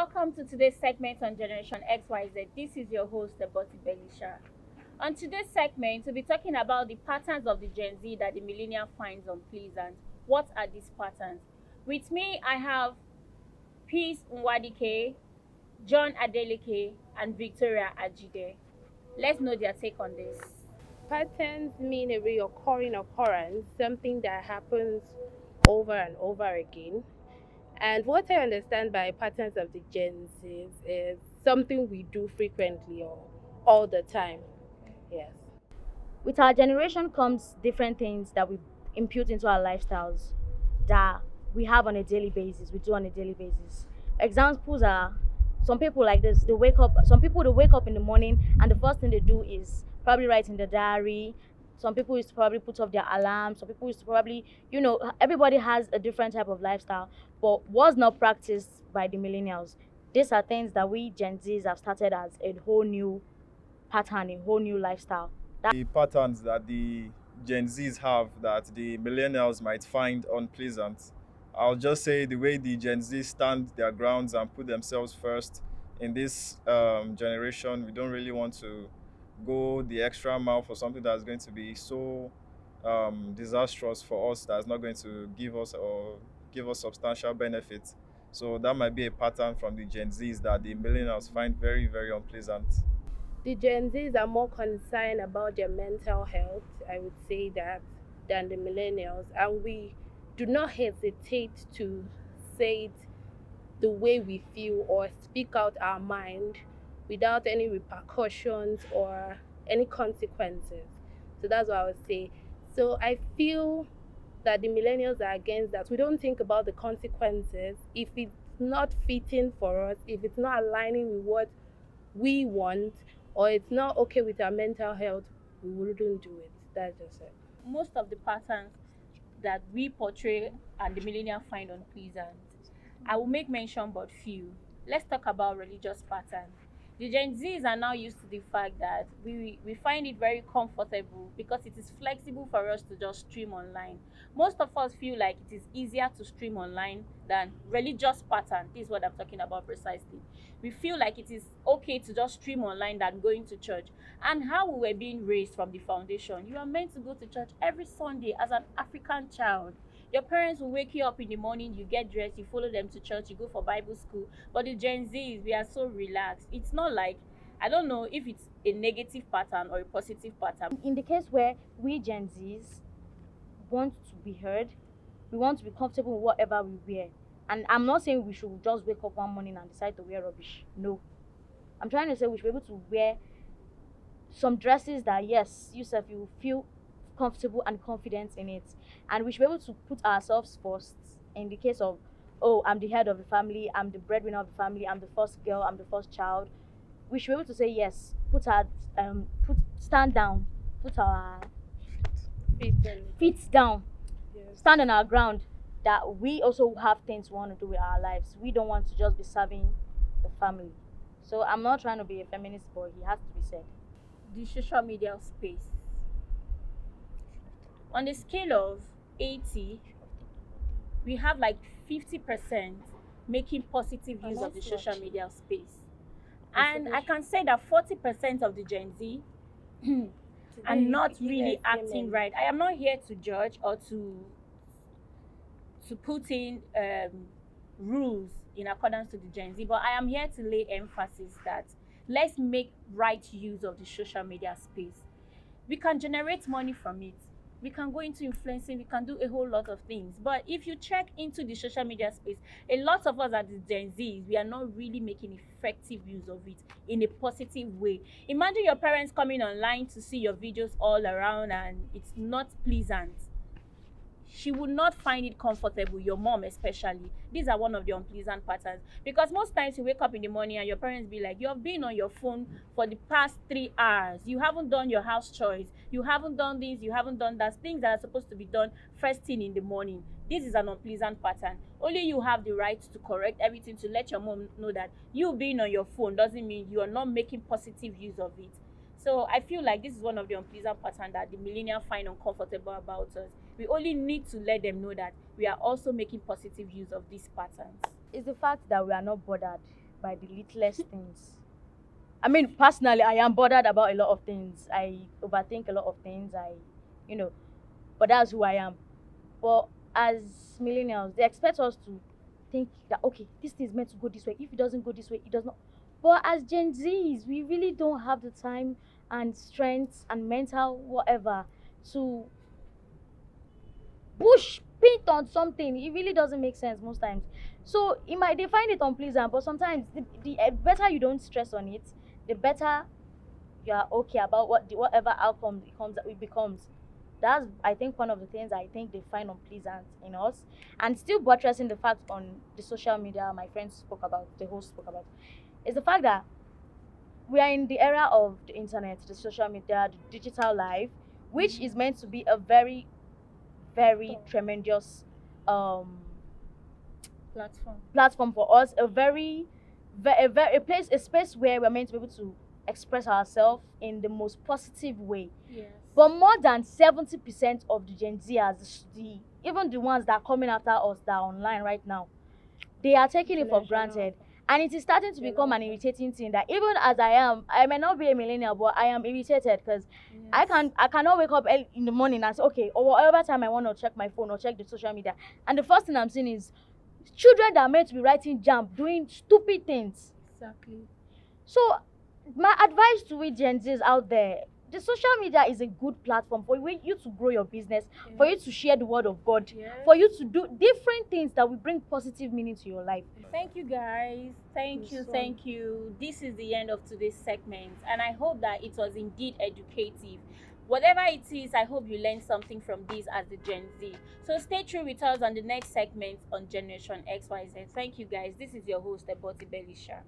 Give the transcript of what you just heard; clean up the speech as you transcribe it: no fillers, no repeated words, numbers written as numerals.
Welcome to today's segment on Generation XYZ. This is your host, Eboti Belisha. On today's segment, we'll be talking about the patterns of the Gen Z that the millennial finds unpleasant. What are these patterns? With me, I have Peace Nwadike, John Adeleke, and Victoria Ajide. Let's know their take on this. Patterns mean a reoccurring occurrence, something that happens over and over again. And what I understand by patterns of the Gen Zs is something we do frequently or all the time. Yes. With our generation comes different things that we impute into our lifestyles that we have on a daily basis, we do on a daily basis. Examples are some people like this, some people they wake up in the morning and the first thing they do is probably write in the diary. Some people used to probably put off their alarm. Some people used to probably, everybody has a different type of lifestyle, but was not practiced by the millennials. These are things that we Gen Zs have started as a whole new pattern, a whole new lifestyle. The patterns that the Gen Zs have that the millennials might find unpleasant. I'll just say the way the Gen Z stand their grounds and put themselves first in this generation, we don't really want to go the extra mile for something that's going to be so disastrous for us, that's not going to give us substantial benefits. So that might be a pattern from the Gen Zs that the millennials find very, very unpleasant. The Gen Zs are more concerned about their mental health, I would say that, than the millennials. And we do not hesitate to say it the way we feel or speak out our mind without any repercussions or any consequences. So that's what I would say. So I feel that the millennials are against that. We don't think about the consequences. If it's not fitting for us, if it's not aligning with what we want, or it's not okay with our mental health, we wouldn't do it. That's just it. Most of the patterns that we portray and the millennial find unpleasant, I will make mention but few. Let's talk about religious patterns. The Gen Zs are now used to the fact that we find it very comfortable because it is flexible for us to just stream online. Most of us feel like it is easier to stream online than religious pattern. This is what I'm talking about precisely. We feel like it is okay to just stream online than going to church. And how we were being raised from the foundation, you are meant to go to church every Sunday as an African child. Your parents will wake you up in the morning, you get dressed, you follow them to church, you go for Bible school. But the Gen Zs, we are so relaxed. It's not like, I don't know if it's a negative pattern or a positive pattern. In the case where we Gen Zs want to be heard, we want to be comfortable with whatever we wear. And I'm not saying we should just wake up one morning and decide to wear rubbish. No. I'm trying to say we should be able to wear some dresses that, yes, yourself, you feel comfortable and confident in it. And we should be able to put ourselves first in the case of, oh, I'm the head of the family, I'm the breadwinner of the family, I'm the first girl, I'm the first child. We should be able to say yes, stand down, put our feet down, Yes. stand on our ground, that we also have things we want to do with our lives. We don't want to just be serving the family. So I'm not trying to be a feminist, but it has to be said. The social media space. On the scale of 80, we have like 50% making positive use of the social media space. And I can say that 40% of the Gen Z are not really acting right. I am not here to judge or to put in rules in accordance to the Gen Z, but I am here to lay emphasis that let's make right use of the social media space. We can generate money from it. We can go into influencing, we can do a whole lot of things. But if you check into the social media space, a lot of us at the Gen Zs, we are not really making effective use of it in a positive way. Imagine your parents coming online to see your videos all around and it's not pleasant. She would not find it comfortable, your mom especially. These are one of the unpleasant patterns. Because most times you wake up in the morning and your parents be like, you have been on your phone for the past 3 hours. You haven't done your house chores. You haven't done this, you haven't done that. Things that are supposed to be done first thing in the morning. This is an unpleasant pattern. Only you have the right to correct everything, to let your mom know that you being on your phone doesn't mean you are not making positive use of it. So I feel like this is one of the unpleasant patterns that the millennials find uncomfortable about us. We only need to let them know that we are also making positive use of these patterns. It's the fact that we are not bothered. by the littlest things. I mean, personally, I am bothered about a lot of things. I overthink a lot of things. You know, but that's who I am. But as millennials, they expect us to think that, okay, this thing is meant to go this way. If it doesn't go this way, it does not. But as Gen Zs, we really don't have the time and strength and mental whatever to push paint on something. It really doesn't make sense most times. So they find it unpleasant, but sometimes the better you don't stress on it, the better you are okay about whatever outcome it becomes. That's, I think, one of the things I think they find unpleasant in us. And still buttressing the fact on the social media my friends spoke about, the host spoke about, is the fact that we are in the era of the internet, the social media, the digital life, which is meant to be a very, very tremendous platform for us, a space where we're meant to be able to express ourselves in the most positive way. Yes. But more than 70% of the Gen Zers, even the ones that are coming after us that are online right now, they are taking it for granted. And it is starting to become an irritating thing that even as I may not be a millennial, but I am irritated because I cannot wake up early in the morning and say, okay, or whatever time I want to check my phone or check the social media. And the first thing I'm seeing is children that are meant to be writing jam, doing stupid things. Exactly. So my advice to we Gen Zs out there, the social media is a good platform for you to grow your business, for you to share the word of God, for you to do different things that will bring positive meaning to your life. Thank you, guys. Thank you. This is the end of today's segment, and I hope that it was indeed educative. Whatever it is, I hope you learned something from this as the Gen Z. So stay tuned with us on the next segment on Generation XYZ. Thank you, guys. This is your host, Eboti Belisha.